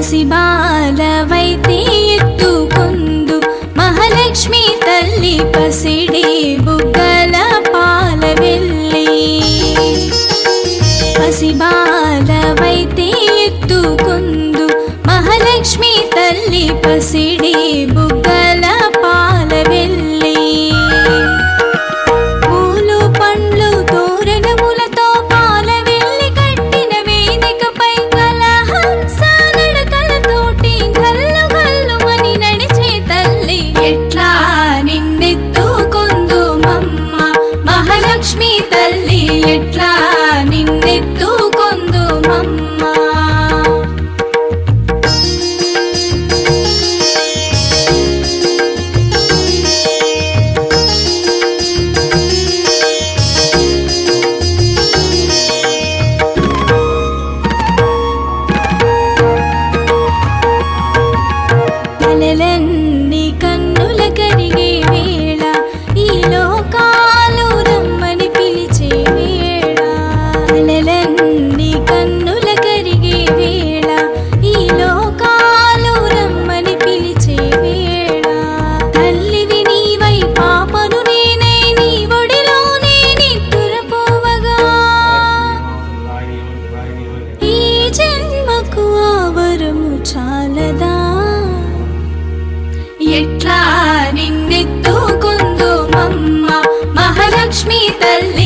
పసిబాలవైతే ఎత్తుకొందు మహాలక్ష్మి తల్లి పసిడి బుగ్గల పాలవెల్లి. పసిబాలవైతే ఎత్తుకొందు మహాలక్ష్మి తల్లి పసిడి బుగ్గల పాలవెల్లి. పూలు పండ్లు తోరణములతో పాలవెల్లి కట్టిన వేదికపై కలహంస నడకలతోటి గల్లు గల్లుమని నడిచే తల్లి. ఎట్లా నిన్నెత్తుకొందు మమ్మ మహాలక్ష్మి తల్లి, ఎట్లా నిన్నెత్తుకొందు మమ్మ. కలలన్నీ కన్నుల కరిగే వేళ, ఈ లోకాలు రమ్మని పిలిచే వేళ. కలలన్నీ కన్నుల కరిగే వేళ, ఈ లోకాలు రమ్మని పిలిచే వేళ. తల్లివి నీవై పాపను నేనై నీ ఒడిలోనే నిద్దురపోవగా, ఈ జన్మకు ఆ వరము చాలదా. ఎట్లా నిన్నెత్తుకొందు మమ్మ మహాలక్ష్మి తల్లి.